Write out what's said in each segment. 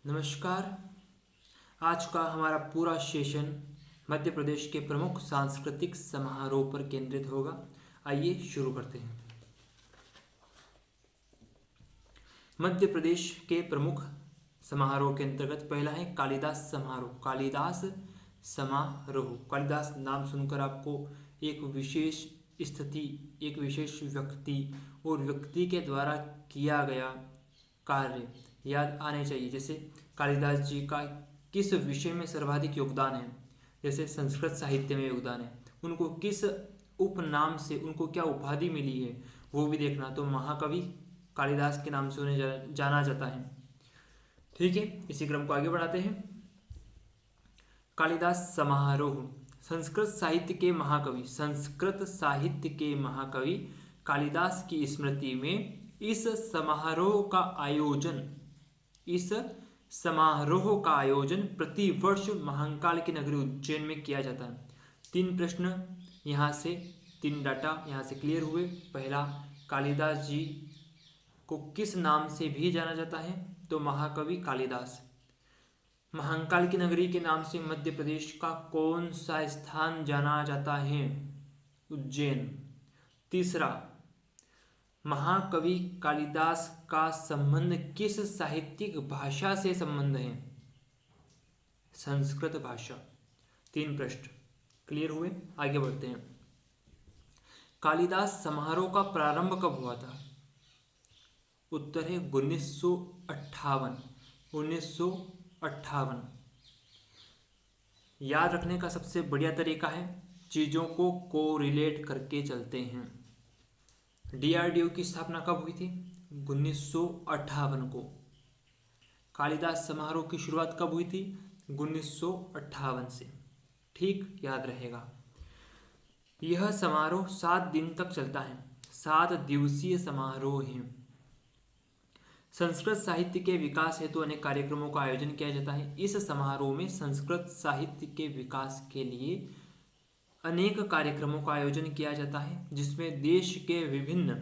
नमस्कार। आज का हमारा पूरा सेशन मध्य प्रदेश के प्रमुख सांस्कृतिक समारोह पर केंद्रित होगा। आइए शुरू करते हैं। मध्य प्रदेश के प्रमुख समारोह के अंतर्गत पहला है कालिदास समारोह। कालिदास समारोह, कालिदास नाम सुनकर आपको एक विशेष स्थिति, एक विशेष व्यक्ति और व्यक्ति के द्वारा किया गया कार्य याद आने चाहिए। जैसे कालिदास जी का किस विषय में सर्वाधिक योगदान है, जैसे संस्कृत साहित्य में योगदान है, उनको किस उपनाम से, उनको क्या उपाधि मिली है, वो भी देखना। तो महाकवि कालिदास के नाम से उन्हें जाना जाता है। ठीक है, इसी क्रम को आगे बढ़ाते हैं। कालिदास समारोह। संस्कृत साहित्य के महाकवि, संस्कृत साहित्य के महाकवि कालिदास की स्मृति में इस समारोह का आयोजन प्रतिवर्ष महाकाल की नगरी उज्जैन में किया जाता है। 3 प्रश्न यहाँ से, 3 डाटा यहाँ से क्लियर हुए। पहला, कालिदास जी को किस नाम से भी जाना जाता है? तो महाकवि कालिदास। महाकाल की नगरी के नाम से मध्य प्रदेश का कौन सा स्थान जाना जाता है? उज्जैन। तीसरा, महाकवि कालिदास का संबंध किस साहित्यिक भाषा से संबंध है? संस्कृत भाषा। 3 प्रश्न क्लियर हुए, आगे बढ़ते हैं। कालिदास समारोह का प्रारंभ कब हुआ था? उत्तर है 1958। 1958। याद रखने का सबसे बढ़िया तरीका है, चीजों को कोरिलेट करके चलते हैं। डीआरडीओ की स्थापना कब हुई थी? 1958 को। कालिदास समारोह की शुरुआत कब हुई थी? 1958 से। ठीक, याद रहेगा। यह समारोह 7 दिन तक चलता है। 7 दिवसीय समारोह है। संस्कृत साहित्य के विकास हेतु अनेक कार्यक्रमों का आयोजन किया जाता है। इस समारोह में संस्कृत साहित्य के विकास के लिए अनेक कार्यक्रमों का आयोजन किया जाता है, जिसमें देश के विभिन्न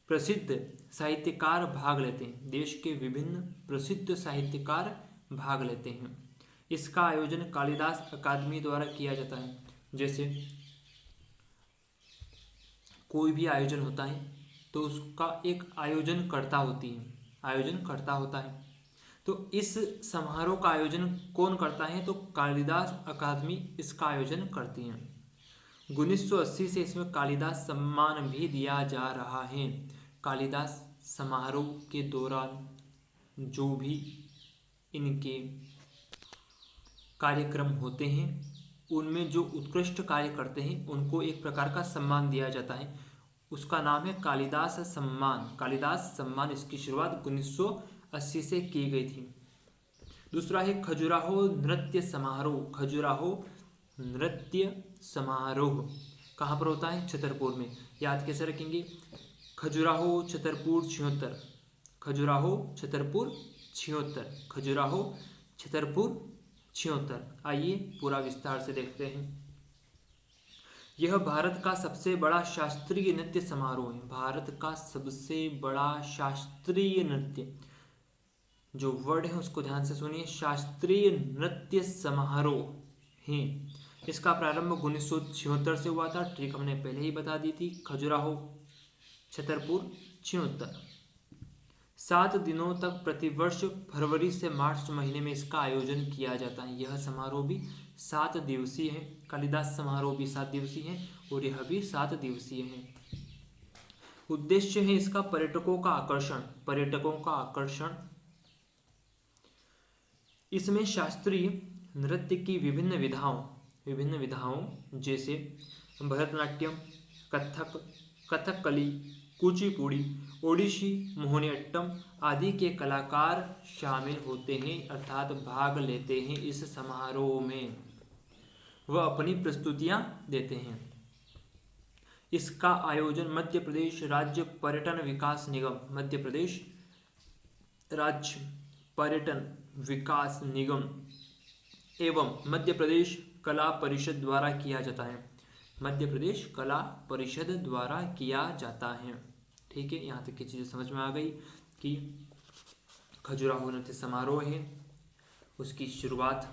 प्रसिद्ध साहित्यकार भाग लेते हैं। देश के विभिन्न प्रसिद्ध साहित्यकार भाग लेते हैं। इसका आयोजन कालिदास अकादमी द्वारा किया जाता है। जैसे कोई भी आयोजन होता है तो उसका एक आयोजनकर्ता होता है। तो इस समारोह का आयोजन कौन करता है? तो कालिदास अकादमी इसका आयोजन करती है। 1980 से इसमें कालिदास सम्मान भी दिया जा रहा है। कालिदास समारोह के दौरान जो भी इनके कार्यक्रम होते हैं, उनमें जो उत्कृष्ट कार्य करते हैं उनको एक प्रकार का सम्मान दिया जाता है। उसका नाम है कालिदास सम्मान। कालिदास सम्मान, इसकी शुरुआत 1980 से की गई थी। दूसरा है खजुराहो नृत्य समारोह। खजुराहो नृत्य समारोह कहाँ पर होता है? छतरपुर में। याद कैसे रखेंगे? खजुराहो छतरपुर 76। खजुराहो छतरपुर 76। खजुराहो छतरपुर 76। आइए पूरा विस्तार से देखते हैं। यह भारत का सबसे बड़ा शास्त्रीय नृत्य समारोह है। भारत का सबसे बड़ा शास्त्रीय नृत्य, जो वर्ड है उसको ध्यान से सुनिए, शास्त्रीय नृत्य समारोह है। इसका प्रारंभ 1976 से हुआ था। ट्रिक हमने पहले ही बता दी थी। खजुराहो छतरपुर 76। 7 दिनों तक प्रतिवर्ष फरवरी से मार्च महीने में इसका आयोजन किया जाता है। यह समारोह भी 7 दिवसीय है। कालिदास समारोह भी 7 दिवसीय है और यह भी 7 दिवसीय है। उद्देश्य है इसका पर्यटकों का आकर्षण। इसमें शास्त्रीय नृत्य की विभिन्न विधाओं जैसे भरतनाट्यम, कथकली, कुचिपुड़ी, ओडिसी, मोहिनीअट्टम आदि के कलाकार शामिल होते हैं, अर्थात भाग लेते हैं। इस समारोह में वह अपनी प्रस्तुतियां देते हैं। इसका आयोजन मध्य प्रदेश राज्य पर्यटन विकास निगम, मध्य प्रदेश राज्य पर्यटन विकास निगम एवं मध्य प्रदेश कला परिषद द्वारा किया जाता है। मध्य प्रदेश कला परिषद द्वारा किया जाता है। ठीक है, यहाँ तक की चीज़ें समझ में आ गई कि खजुराहो नृत्य समारोह है, उसकी शुरुआत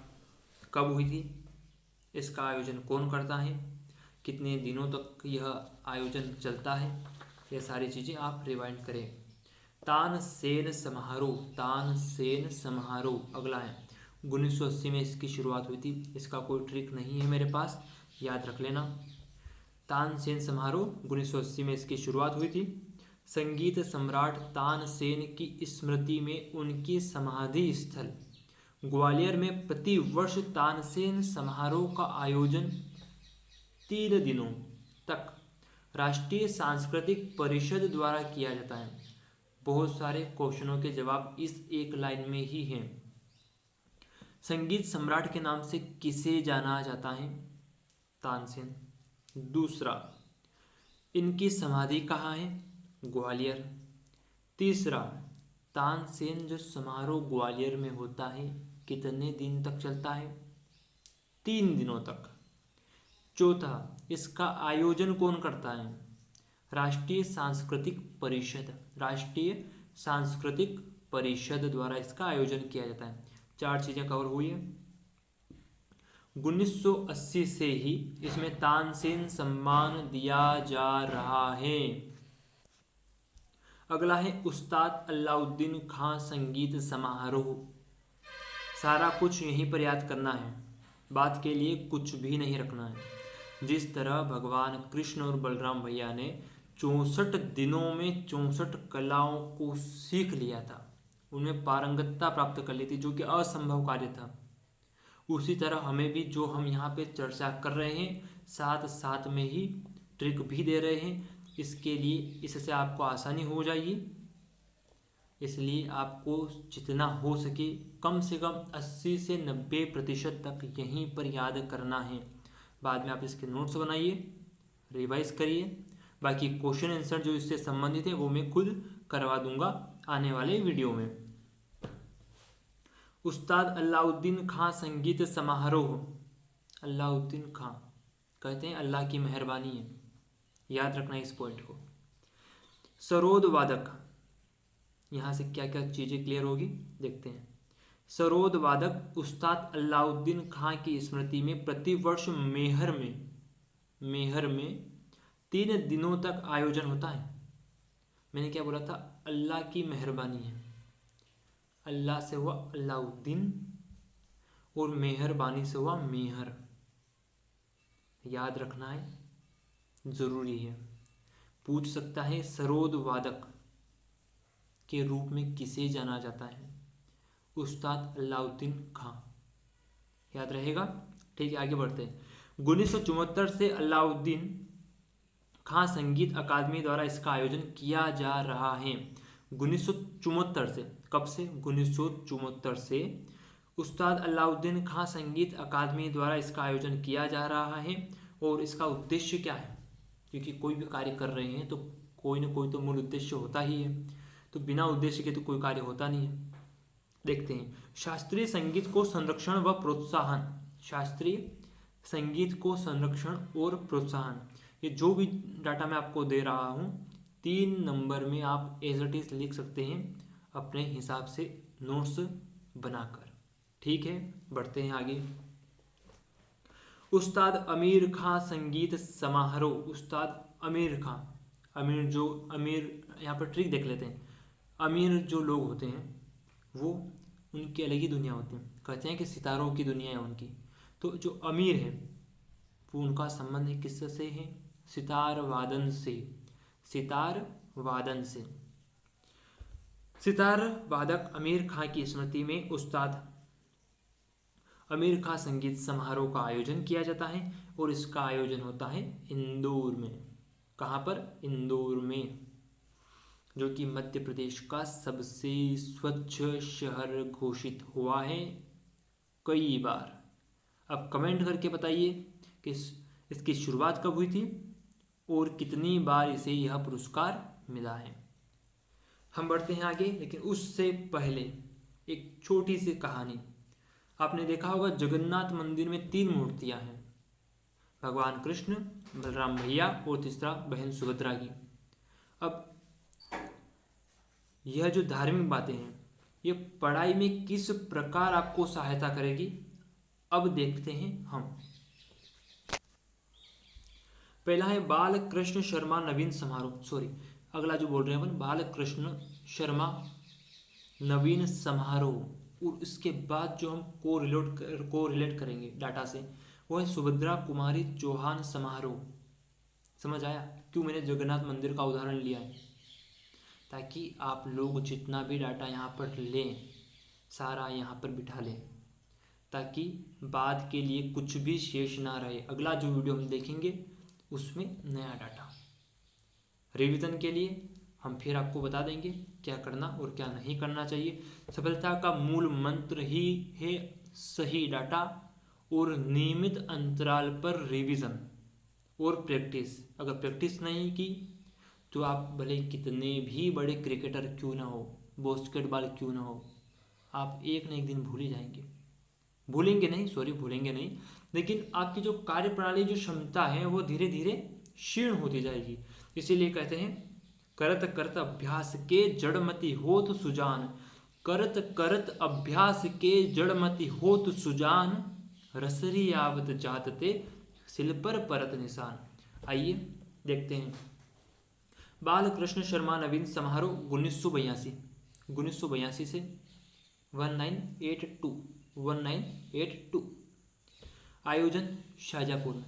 कब हुई थी, इसका आयोजन कौन करता है, कितने दिनों तक यह आयोजन चलता है, ये सारी चीज़ें आप रिवाइंड करें। तानसेन समारोह, तानसेन समारोह अगला है, 1980 में इसकी शुरुआत हुई थी। इसका कोई ट्रिक नहीं है मेरे पास, याद रख लेना। तानसेन समारोह 1980 में इसकी शुरुआत हुई थी। संगीत सम्राट तानसेन की स्मृति में उनकी समाधि स्थल ग्वालियर में प्रति वर्ष तानसेन समारोह का आयोजन 3 दिनों तक राष्ट्रीय सांस्कृतिक परिषद द्वारा किया जाता है। बहुत सारे क्वेश्चनों के जवाब इस एक लाइन में ही हैं। संगीत सम्राट के नाम से किसे जाना जाता है, तानसेन। दूसरा, इनकी समाधि कहाँ है, ग्वालियर। तीसरा, तानसेन जो समारोह ग्वालियर में होता है कितने दिन तक चलता है, 3 दिनों तक। चौथा, इसका आयोजन कौन करता है, राष्ट्रीय सांस्कृतिक परिषद, राष्ट्रीय सांस्कृतिक परिषद द्वारा इसका आयोजन किया जाता है। 4 चीजें कवर हुई है। 1980 से ही इसमें तानसेन सम्मान दिया जा रहा है। अगला है उस्ताद अलाउद्दीन खां संगीत समारोह। सारा कुछ यहीं पर याद करना है, बात के लिए कुछ भी नहीं रखना है। जिस तरह भगवान कृष्ण और बलराम भैया ने 64 दिनों में 64 कलाओं को सीख लिया था, उनमें पारंगतता प्राप्त कर ली थी, जो कि असंभव कार्य था। उसी तरह हमें भी जो हम यहाँ पे चर्चा कर रहे हैं, साथ साथ में ही ट्रिक भी दे रहे हैं, इसके लिए इससे आपको आसानी हो जाएगी। इसलिए आपको जितना हो सके कम से कम 80 से 90% तक यहीं पर याद करना है। बाद में आप इसके नोट्स बनाइए, रिवाइज करिए। बाकी क्वेश्चन आंसर जो इससे संबंधित है वो मैं खुद करवा दूंगा आने वाले वीडियो में। उस्ताद अलाउद्दीन खां संगीत समारोह। अलाउद्दीन खां कहते हैं अल्लाह की मेहरबानी है, याद रखना इस पॉइंट को। सरोद वादक, यहाँ से क्या क्या चीज़ें क्लियर होगी देखते हैं। सरोद वादक उस्ताद अलाउद्दीन खां की स्मृति में प्रतिवर्ष मेहर में 3 दिनों तक आयोजन होता है। मैंने क्या बोला था, अल्लाह की मेहरबानी है, अल्लाह से हुआ अलाउद्दीन और मेहरबानी से हुआ मेहर, याद रखना है, जरूरी है। पूछ सकता है सरोद वादक के रूप में किसे जाना जाता है, उस्ताद अलाउद्दीन खां, याद रहेगा। ठीक है, आगे बढ़ते हैं। 1974 से अलाउद्दीन खां संगीत अकादमी द्वारा इसका आयोजन किया जा रहा है। 1974 से, कब से, 1974 से उस्ताद अलाउद्दीन खां संगीत अकादमी द्वारा इसका आयोजन किया जा रहा है। और इसका उद्देश्य क्या है, क्योंकि कोई भी कार्य कर रहे हैं तो कोई ना कोई तो मूल उद्देश्य होता ही है, तो बिना उद्देश्य के तो कोई कार्य होता नहीं है। देखते हैं, शास्त्रीय संगीत को संरक्षण व प्रोत्साहन, शास्त्रीय संगीत को संरक्षण और प्रोत्साहन, ये जो भी डाटा मैं आपको दे रहा हूँ 3 नंबर में आप एज इट इज लिख सकते हैं अपने हिसाब से नोट्स बनाकर। ठीक है, बढ़ते हैं आगे। उस्ताद अमीर खां संगीत समारोह। उस्ताद अमीर खां, अमीर यहाँ पर ट्रिक देख लेते हैं। अमीर जो लोग होते हैं वो उनकी अलग ही दुनिया होती है, कहते हैं कि सितारों की दुनिया है उनकी। तो जो अमीर है वो उनका संबंध किससे है, सितार वादन से, सितार वादन से। सितार वादक अमीर खां की स्मृति में उस्ताद अमीर खां संगीत समारोह का आयोजन किया जाता है और इसका आयोजन होता है इंदौर में। कहाँ पर, इंदौर में, जो कि मध्य प्रदेश का सबसे स्वच्छ शहर घोषित हुआ है कई बार। अब कमेंट करके बताइए कि इसकी शुरुआत कब हुई थी और कितनी बार इसे यह पुरस्कार मिला है। हम बढ़ते हैं आगे, लेकिन उससे पहले एक छोटी सी कहानी। आपने देखा होगा जगन्नाथ मंदिर में 3 मूर्तियां हैं, भगवान कृष्ण, बलराम भैया और तीसरा बहन सुभद्रा की। अब यह जो धार्मिक बातें हैं ये पढ़ाई में किस प्रकार आपको सहायता करेगी, अब देखते हैं हम। पहला है बाल कृष्ण शर्मा नवीन समारोह, सॉरी अगला जो बोल रहे हैं अपन, बाल कृष्ण शर्मा नवीन समारोह, और इसके बाद जो हम को रिलेट करेंगे डाटा से, वो है सुभद्रा कुमारी चौहान समारोह। समझ आया क्यों मैंने जगन्नाथ मंदिर का उदाहरण लिया है? ताकि आप लोग जितना भी डाटा यहाँ पर लें सारा यहाँ पर बिठा लें, ताकि बाद के लिए कुछ भी शेष ना रहे। अगला जो वीडियो हम देखेंगे उसमें नया डाटा रिवीजन के लिए हम फिर आपको बता देंगे क्या करना और क्या नहीं करना चाहिए। सफलता का मूल मंत्र ही है सही डाटा और नियमित अंतराल पर रिवीजन और प्रैक्टिस। अगर प्रैक्टिस नहीं की तो आप भले कितने भी बड़े क्रिकेटर क्यों ना हो, बास्केटबॉल क्यों ना हो, आप एक न एक दिन भूल ही जाएंगे। भूलेंगे नहीं, लेकिन आपकी जो कार्यप्रणाली जो क्षमता है वो धीरे धीरे क्षीण होती जाएगी। इसीलिए कहते हैं करत करत अभ्यास के जड़मति होत सुजान, करत करत अभ्यास के जड़मति होत सुजान, रसरी आवत जातते सिल पर परत निशान। आइए देखते हैं बाल कृष्ण शर्मा नवीन समारोह 1982 से 1982। आयोजन शाहजहाँपुर में।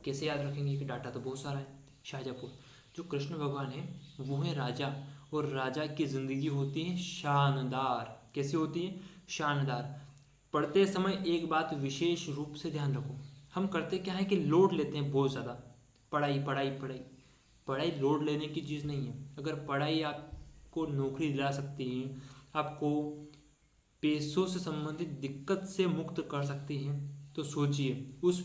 कैसे याद रखेंगे कि डाटा तो बहुत सारा है। शाहजहाँपुर, जो कृष्ण भगवान है वो है राजा, और राजा की जिंदगी होती है शानदार। कैसी होती है? शानदार। पढ़ते समय एक बात विशेष रूप से ध्यान रखो, हम करते क्या है कि लोड लेते हैं बहुत ज़्यादा, पढ़ाई पढ़ाई पढ़ाई। पढ़ाई लोड लेने की चीज़ नहीं है। अगर पढ़ाई आपको नौकरी दिला सकती है, आपको पैसों से संबंधित दिक्कत से मुक्त कर सकती है, तो सोचिए उस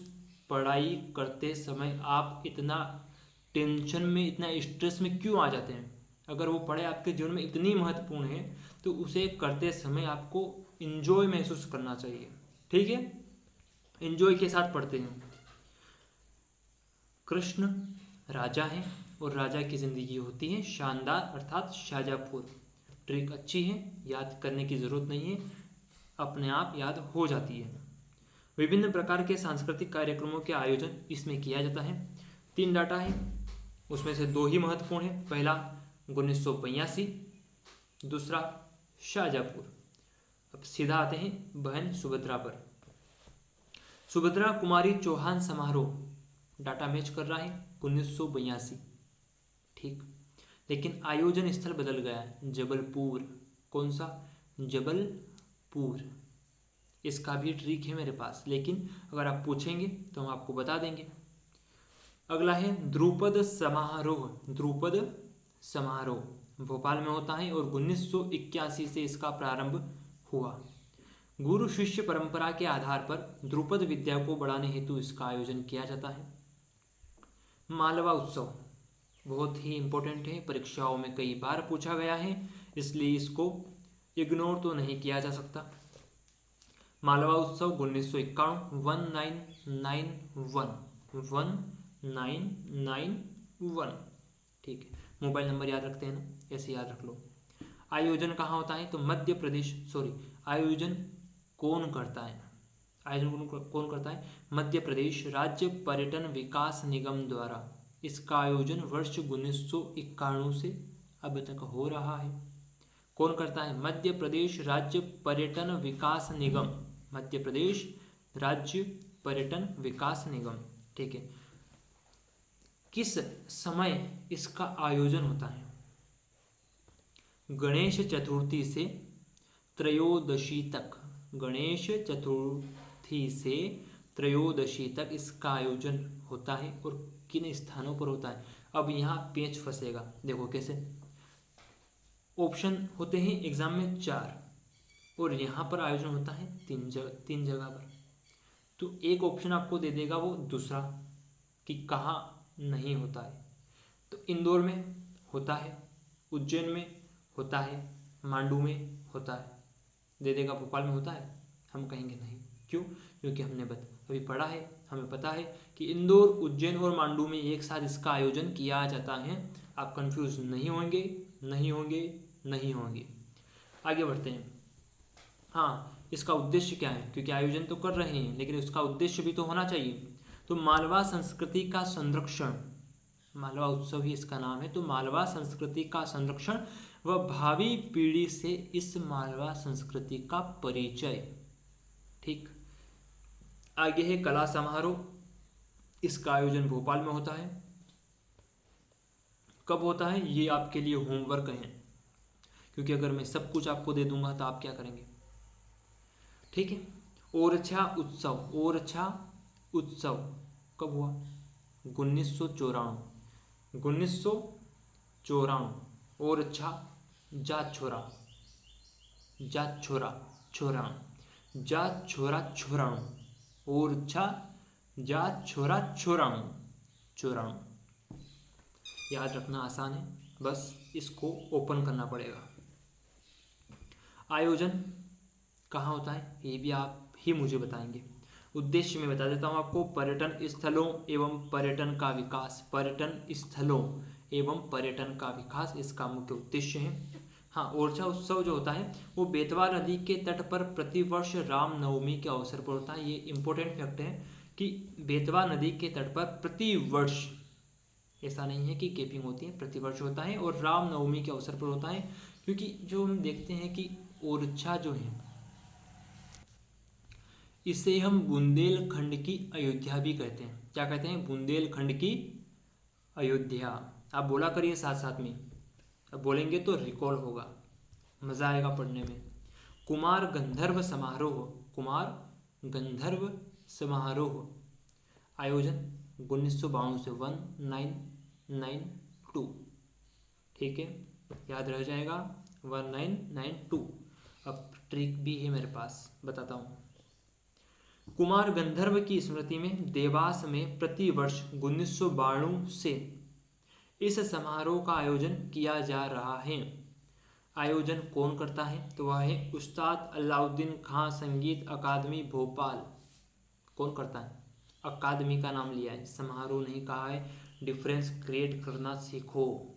पढ़ाई करते समय आप इतना टेंशन में, इतना स्ट्रेस में क्यों आ जाते हैं। अगर वो पढ़ाई आपके जीवन में इतनी महत्वपूर्ण है तो उसे करते समय आपको इंजॉय महसूस करना चाहिए। ठीक है, इंजॉय के साथ पढ़ते हैं। कृष्ण राजा हैं और राजा की जिंदगी होती है शानदार, अर्थात शाहजहाँपुर। ट्रिक अच्छी है, याद करने की जरूरत नहीं है, अपने आप याद हो जाती है। विभिन्न प्रकार के सांस्कृतिक कार्यक्रमों के आयोजन इसमें किया जाता है। 3 डाटा है, उसमें से 2 ही महत्वपूर्ण है। पहला 1982, दूसरा शाहजहाँपुर। अब सीधा आते हैं बहन सुभद्रा पर। सुभद्रा कुमारी चौहान समारोह डाटा मैच कर रहा है 1982, ठीक। लेकिन आयोजन स्थल बदल गया है, जबलपुर। कौन सा? जबलपुर। इसका भी ट्रिक है मेरे पास, लेकिन अगर आप पूछेंगे तो हम आपको बता देंगे। अगला है ध्रुपद समारोह। ध्रुपद समारोह भोपाल में होता है और 1981 से इसका प्रारंभ हुआ। गुरु शिष्य परंपरा के आधार पर ध्रुपद विद्या को बढ़ाने हेतु इसका आयोजन किया जाता है। मालवा उत्सव बहुत ही इंपॉर्टेंट है, परीक्षाओं में कई बार पूछा गया है, इसलिए इसको इग्नोर तो नहीं किया जा सकता। मालवा उत्सव 1991 ठीक है। मोबाइल नंबर याद रखते हैं ना, ऐसे याद रख लो। आयोजन कहाँ होता है? तो मध्य प्रदेश, आयोजन कौन करता है? कौन करता है? मध्य प्रदेश राज्य पर्यटन विकास निगम द्वारा। इसका आयोजन वर्ष 1991 से अब तक हो रहा है। कौन करता है? मध्य प्रदेश राज्य पर्यटन विकास निगम। मध्य प्रदेश राज्य पर्यटन विकास निगम, ठीक है। किस समय इसका आयोजन होता है? गणेश चतुर्थी से त्रयोदशी तक। गणेश चतुर्थी से त्रयोदशी तक इसका आयोजन होता है। और किन स्थानों पर होता है? अब यहाँ पेच फंसेगा, देखो कैसे। ऑप्शन होते हैं एग्जाम में 4 और यहाँ पर आयोजन होता है 3 जगह पर। तो एक ऑप्शन आपको दे देगा वो दूसरा कि कहाँ नहीं होता है। तो इंदौर में होता है, उज्जैन में होता है, मांडू में होता है। दे देगा भोपाल में होता है, हम कहेंगे नहीं। क्यों? क्योंकि हमने अभी पढ़ा है, हमें पता है कि इंदौर, उज्जैन और मांडू में एक साथ इसका आयोजन किया जाता है। आप कंफ्यूज नहीं होंगे। आगे बढ़ते हैं। हाँ, इसका उद्देश्य क्या है, क्योंकि आयोजन तो कर रहे हैं लेकिन उसका उद्देश्य भी तो होना चाहिए। तो मालवा संस्कृति का संरक्षण, मालवा उत्सव ही इसका नाम है। तो मालवा संस्कृति का संरक्षण व भावी पीढ़ी से इस मालवा संस्कृति का परिचय। ठीक, आगे है कला समारोह। इसका आयोजन भोपाल में होता है। कब होता है ये आपके लिए होमवर्क है, क्योंकि अगर मैं सब कुछ आपको दे दूंगा तो आप क्या करेंगे। ठीक है। ओरछा उत्सव, ओरछा उत्सव कब हुआ? 1994, 1994। ओरछा जात छोरा, जात छोरा छोराणु, जात छोरा छोराणु, ओरछा जात छोरा छोराणु, छोराणु। याद रखना आसान है, बस इसको ओपन करना पड़ेगा। आयोजन कहाँ होता है ये भी आप ही मुझे बताएंगे। उद्देश्य मैं बता देता हूँ आपको। पर्यटन स्थलों एवं पर्यटन का विकास, पर्यटन स्थलों एवं पर्यटन का विकास इसका मुख्य उद्देश्य है। हाँ, ओरछा उत्सव जो होता है वो बेतवा नदी के तट पर प्रतिवर्ष रामनवमी के अवसर पर होता है। ये इंपॉर्टेंट फैक्ट है कि बेतवा नदी के तट पर प्रतिवर्ष, ऐसा नहीं है कि केपिंग होती है, प्रतिवर्ष होता है और रामनवमी के अवसर पर होता है। क्योंकि जो हम देखते हैं कि ओरछा जो है इसे हम बुंदेलखंड की अयोध्या भी कहते हैं। क्या कहते हैं? बुंदेलखंड की अयोध्या। आप बोला करिए साथ साथ में, अब बोलेंगे तो रिकॉल होगा, मजा आएगा पढ़ने में। कुमार गंधर्व समारोह, कुमार गंधर्व समारोह आयोजन 1992 से 1992। ठीक है, याद रह जाएगा 1992। अब ट्रिक भी है मेरे पास, बताता हूँ। कुमार गंधर्व की स्मृति में देवास में प्रतिवर्ष 1992 से इस समारोह का आयोजन किया जा रहा है। आयोजन कौन करता है? तो वह है उस्ताद अलाउद्दीन खां संगीत अकादमी भोपाल। कौन करता है? अकादमी का नाम लिया है, समारोह नहीं कहा है। डिफरेंस क्रिएट करना सीखो।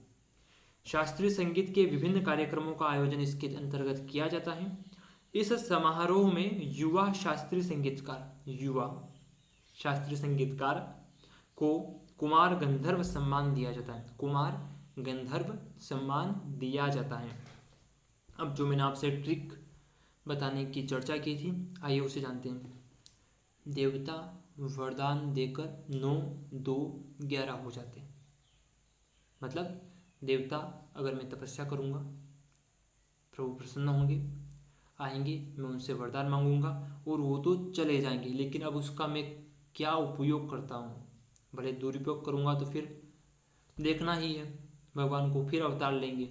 शास्त्रीय संगीत के विभिन्न कार्यक्रमों का आयोजन इसके अंतर्गत किया जाता है। इस समारोह में युवा शास्त्रीय संगीतकार को कुमार गंधर्व सम्मान दिया जाता है। कुमार गंधर्व सम्मान दिया जाता है। अब जो मैंने आपसे ट्रिक बताने की चर्चा की थी, आइए उसे जानते हैं। देवता वरदान देकर 9, 2, 11 हो जाते हैं। मतलब देवता, अगर मैं तपस्या करूँगा प्रभु प्रसन्न होंगे, आएंगे, मैं उनसे वरदान मांगूंगा और वो तो चले जाएंगे। लेकिन अब उसका मैं क्या उपयोग करता हूँ? भले दुरुपयोग करूँगा तो फिर देखना ही है, भगवान को फिर अवतार लेंगे,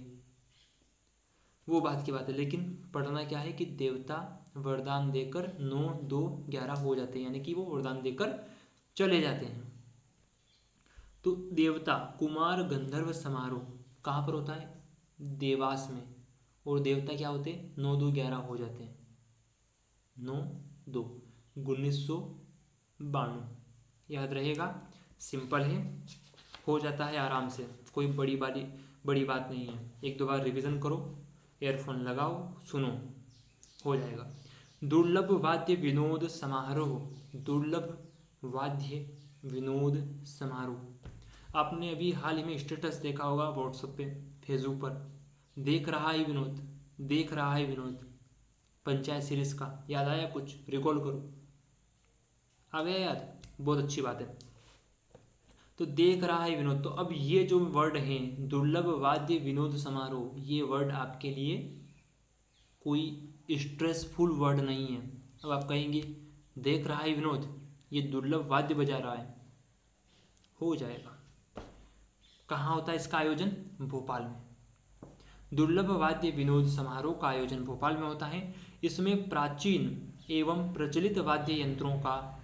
वो बात की बात है। लेकिन पढ़ना क्या है कि देवता वरदान देकर 9, 2, 11 हो जाते हैं, यानी कि वो वरदान देकर चले जाते हैं। तो देवता कुमार गंधर्व समारोह कहाँ पर होता है? देवास में। और देवता क्या होते हैं? 9, 2, 11 हो जाते हैं। 9, 2, 1992 याद रहेगा। सिंपल है, हो जाता है आराम से, कोई बड़ी बात नहीं है। 1-2 बार रिवीजन करो, एयरफोन लगाओ, सुनो, हो जाएगा। दुर्लभ वाद्य विनोद समारोह, दुर्लभ वाद्य विनोद समारोह। आपने अभी हाल ही में स्टेटस देखा होगा व्हाट्सएप पे, फेसबुक पर, देख रहा है विनोद, देख रहा है विनोद, पंचायत सीरीज का। याद आया कुछ? रिकॉल करो, आ गया याद? बहुत अच्छी बात है। तो देख रहा है विनोद। तो अब ये जो वर्ड हैं, दुर्लभ वाद्य विनोद समारोह, ये वर्ड आपके लिए कोई स्ट्रेसफुल वर्ड नहीं है। अब आप कहेंगे देख रहा है विनोद, ये दुर्लभ वाद्य बजा रहा है, हो जाएगा। कहाँ होता है इसका आयोजन? भोपाल में। दुर्लभ वाद्य विनोद समारोह का आयोजन भोपाल में होता है। इसमें प्राचीन एवं प्रचलित वाद्य यंत्रों का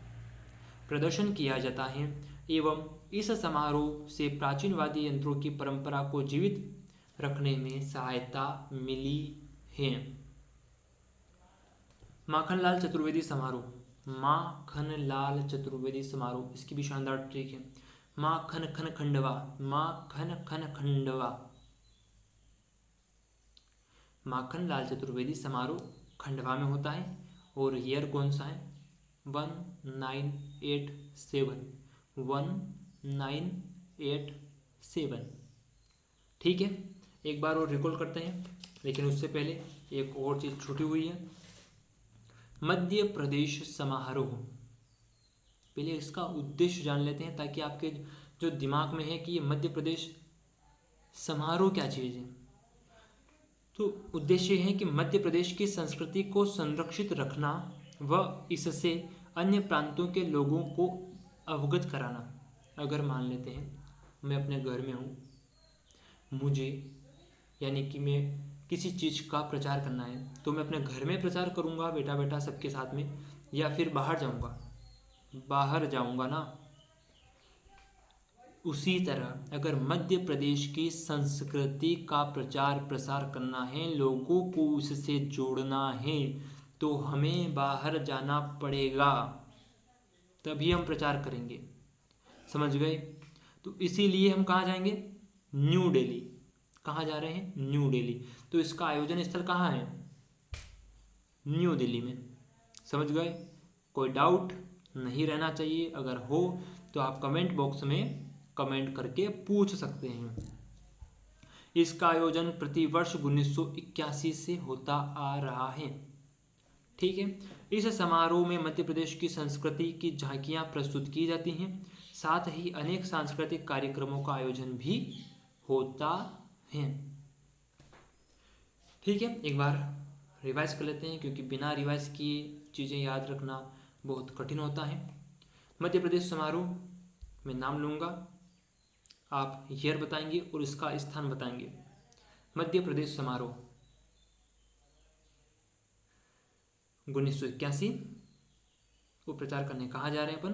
प्रदर्शन किया जाता है एवं इस समारोह से प्राचीन वाद्य यंत्रों की परंपरा को जीवित रखने में सहायता मिली है। माखनलाल चतुर्वेदी समारोह, माखनलाल चतुर्वेदी समारोह, इसकी भी शानदार ट्रिक है। माखन खन खंडवा, माखन खन खंडवा। माखनलाल चतुर्वेदी समारोह खंडवा में होता है और ईयर कौन सा है? 1987, 1987। ठीक है, एक बार और रिकॉल करते हैं, लेकिन उससे पहले एक और चीज़ छूटी हुई है, मध्य प्रदेश समारोह। पहले इसका उद्देश्य जान लेते हैं ताकि आपके जो दिमाग में है कि ये मध्य प्रदेश समारोह क्या चीज़ है। तो उद्देश्य है कि मध्य प्रदेश की संस्कृति को संरक्षित रखना व इससे अन्य प्रांतों के लोगों को अवगत कराना। अगर मान लेते हैं मैं अपने घर में हूँ, मुझे यानी कि मैं किसी चीज़ का प्रचार करना है, तो मैं अपने घर में प्रचार करूँगा बेटा बेटा सबके साथ में, या फिर बाहर जाऊँगा? बाहर जाऊँगा ना। उसी तरह अगर मध्य प्रदेश की संस्कृति का प्रचार प्रसार करना है, लोगों को उससे जोड़ना है, तो हमें बाहर जाना पड़ेगा, तभी हम प्रचार करेंगे। समझ गए? तो इसीलिए हम कहाँ जाएंगे? न्यू दिल्ली। कहाँ जा रहे हैं? न्यू दिल्ली। तो इसका आयोजन स्थल कहाँ है? न्यू दिल्ली में। समझ गए? कोई डाउट नहीं रहना चाहिए, अगर हो तो आप कमेंट बॉक्स में कमेंट करके पूछ सकते हैं। इसका आयोजन प्रतिवर्ष 1981 से होता आ रहा है। ठीक है, इस समारोह में मध्य प्रदेश की संस्कृति की झांकियां प्रस्तुत की जाती हैं, साथ ही अनेक सांस्कृतिक कार्यक्रमों का आयोजन भी होता है। ठीक है, एक बार रिवाइज कर लेते हैं, क्योंकि बिना रिवाइज किए चीज़ें याद रखना बहुत कठिन होता है। मध्य प्रदेश समारोह में नाम लूँगा, आप ईयर बताएंगे और इसका स्थान बताएंगे। मध्य प्रदेश समारोह 1981 को प्रचार करने कहाँ जा रहे हैं अपन?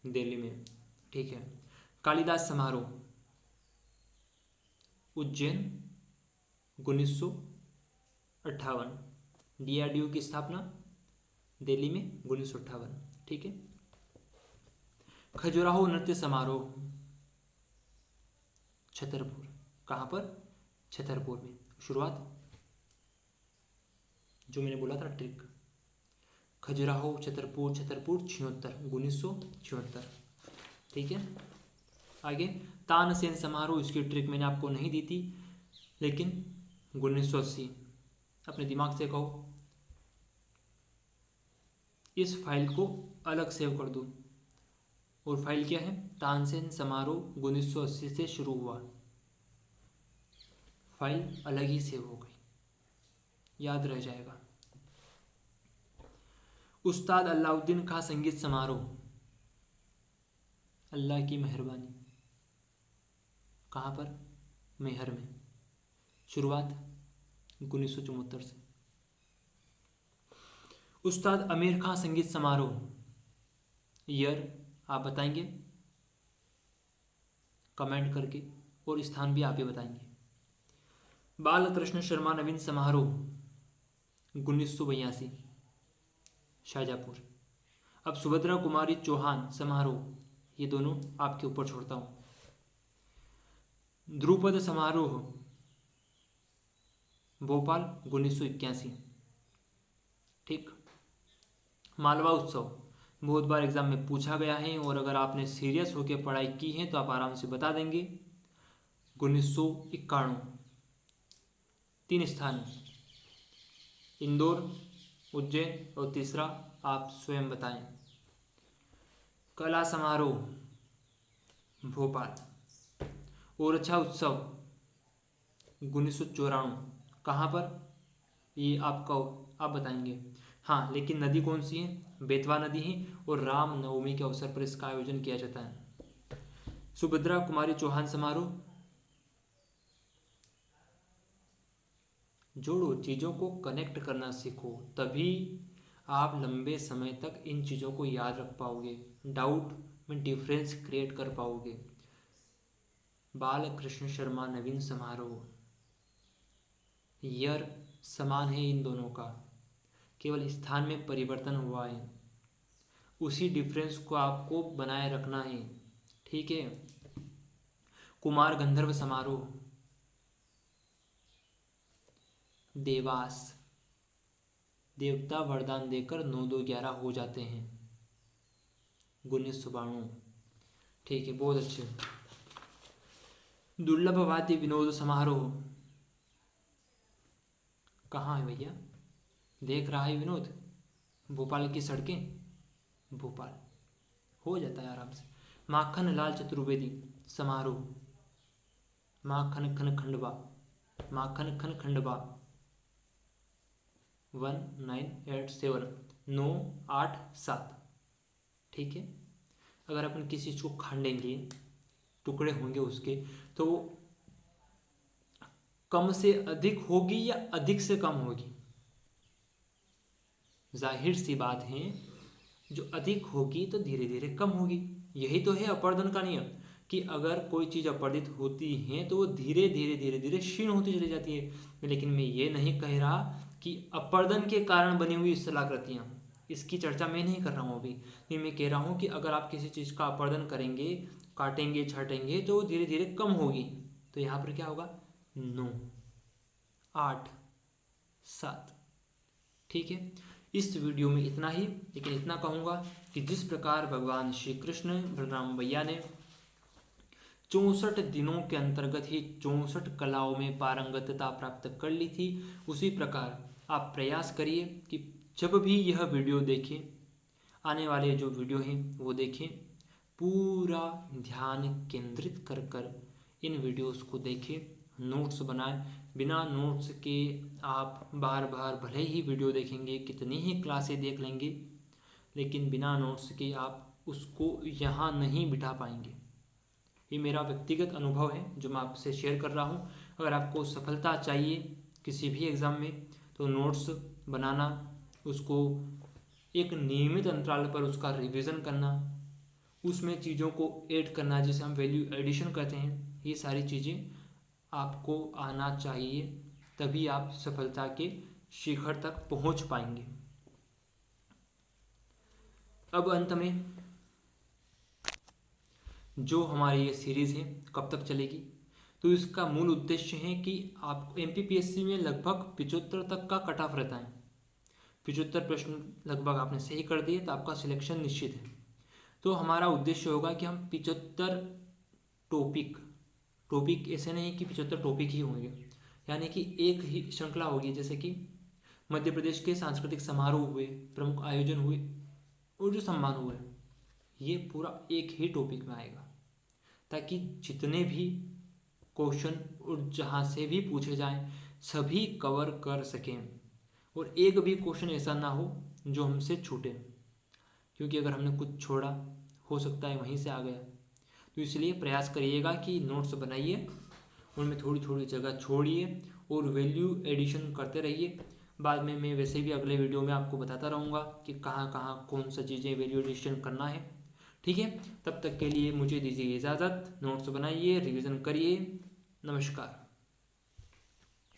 दिल्ली में। ठीक है, कालिदास समारोह उज्जैन 1958, DRDO की स्थापना दिल्ली में 1958। ठीक है, खजुराहो नृत्य समारोह छतरपुर। कहाँ पर? छतरपुर में। शुरुआत जो मैंने बोला था ट्रिक, खजुराहो छतरपुर, छतरपुर 76, 1976। ठीक है, आगे तानसेन समारोह, इसकी ट्रिक मैंने आपको नहीं दी थी, लेकिन 1980। अपने दिमाग से कहो, इस फाइल को अलग सेव कर दो, और फाइल क्या है? तानसेन समारोह 1980 से शुरू हुआ। फाइल अलग ही सेव हो गई, याद रह जाएगा। उस्ताद अलाउद्दीन खां संगीत समारोह, अल्लाह की मेहरबानी, कहाँ पर? मेहर में। शुरुआत 1974 से। उस्ताद आमिर खां संगीत समारोह, ईयर आप बताएंगे कमेंट करके, और स्थान भी आप ही बताएंगे। बालकृष्ण शर्मा नवीन समारोह 1982, शाहजहाँपुर। अब सुभद्रा कुमारी चौहान समारोह, ये दोनों आपके ऊपर छोड़ता हूँ। ध्रुपद समारोह भोपाल 1981। ठीक, मालवा उत्सव बहुत बार एग्जाम में पूछा गया है, और अगर आपने सीरियस होकर पढ़ाई की है तो आप आराम से बता देंगे। 1991। 3 स्थान, इंदौर, उज्जैन, और तीसरा आप स्वयं बताएं। कला समारोह भोपाल। ओरछा उत्सव 1994, कहाँ पर? ये आपका आप बताएंगे। हाँ, लेकिन नदी कौन सी है? बेतवा नदी है, और राम नवमी के अवसर पर इसका आयोजन किया जाता है। सुभद्रा कुमारी चौहान समारोह, जोड़ो, चीज़ों को कनेक्ट करना सीखो, तभी आप लंबे समय तक इन चीज़ों को याद रख पाओगे, डाउट में डिफरेंस क्रिएट कर पाओगे। बालकृष्ण शर्मा नवीन समारोह, ईयर समान है इन दोनों का, केवल स्थान में परिवर्तन हुआ है, उसी डिफरेंस को आपको बनाए रखना है। ठीक है, कुमार गंधर्व समारोह देवास, देवता वरदान देकर 9 2 11 हो जाते हैं। गुणित 92। ठीक है, बहुत अच्छे। दुर्लभ वाद्य विनोद समारोह कहाँ है भैया? देख रहा है विनोद? भोपाल की सड़कें, भोपाल हो जाता है आराम से। माखन लाल चतुर्वेदी समारोह, माखन खन खंडवा, माखन खन खंडवा 1987 987। ठीक है, अगर अपन किसी चीज़ को खंडेंगे, टुकड़े होंगे उसके, तो कम से अधिक होगी या अधिक से कम होगी? जाहिर सी बात है, जो अधिक होगी तो धीरे धीरे कम होगी। यही तो है अपर्दन का नियम, कि अगर कोई चीज़ अपर्दित होती है तो वो धीरे धीरे धीरे धीरे क्षीण होती चली जाती है। लेकिन मैं ये नहीं कह रहा कि अपर्दन के कारण बनी हुई स्थलाकृतियाँ, इसकी चर्चा मैं नहीं कर रहा हूँ अभी। ये मैं कह रहा हूँ कि अगर आप किसी चीज़ का अपर्दन करेंगे, काटेंगे, छाटेंगे, तो वो धीरे धीरे कम होगी। तो यहाँ पर क्या होगा? 9 8 7। ठीक है, इस वीडियो में इतना ही। लेकिन इतना कहूँगा कि जिस प्रकार भगवान श्री कृष्ण बलराम भैया ने 64 दिनों के अंतर्गत ही 64 कलाओं में पारंगतता प्राप्त कर ली थी, उसी प्रकार आप प्रयास करिए कि जब भी यह वीडियो देखें, आने वाले जो वीडियो हैं वो देखें, पूरा ध्यान केंद्रित कर कर इन वीडियोस को देखें, नोट्स बनाएं। बिना नोट्स के आप बार बार भले ही वीडियो देखेंगे, कितनी ही क्लासें देख लेंगे, लेकिन बिना नोट्स के आप उसको यहाँ नहीं बिठा पाएंगे। ये मेरा व्यक्तिगत अनुभव है जो मैं आपसे शेयर कर रहा हूँ। अगर आपको सफलता चाहिए किसी भी एग्ज़ाम में, तो नोट्स बनाना, उसको एक नियमित अंतराल पर उसका रिवीजन करना, उसमें चीज़ों को ऐड करना, जिसे हम वैल्यू एडिशन कहते हैं, ये सारी चीज़ें आपको आना चाहिए। तभी आप सफलता के शिखर तक पहुंच पाएंगे। अब अंत में, जो हमारी ये सीरीज़ है कब तक चलेगी, तो इसका मूल उद्देश्य है कि आपको MPPSC में लगभग 75 तक का कट ऑफ रहता है। 75 प्रश्न लगभग आपने सही कर दिए तो आपका सिलेक्शन निश्चित है। तो हमारा उद्देश्य होगा कि हम 75 टॉपिक ऐसे नहीं कि 75 टॉपिक ही होंगे, यानी कि एक ही श्रृंखला होगी। जैसे कि मध्य प्रदेश के सांस्कृतिक समारोह हुए, प्रमुख आयोजन हुए और जो सम्मान हुए, ये पूरा एक ही टॉपिक में आएगा, ताकि जितने भी क्वेश्चन और जहाँ से भी पूछे जाएं सभी कवर कर सकें, और एक भी क्वेश्चन ऐसा ना हो जो हमसे छूटे, क्योंकि अगर हमने कुछ छोड़ा, हो सकता है वहीं से आ गया। तो इसलिए प्रयास करिएगा कि नोट्स बनाइए, उनमें थोड़ी थोड़ी जगह छोड़िए और वैल्यू एडिशन करते रहिए। बाद में मैं वैसे भी अगले वीडियो में आपको बताता रहूँगा कि कहाँ कहाँ कौन सा चीज़ें वैल्यू एडिशन करना है। ठीक है, तब तक के लिए मुझे दीजिए इजाज़त। नोट्स बनाइए, रिवीजन करिए। नमस्कार।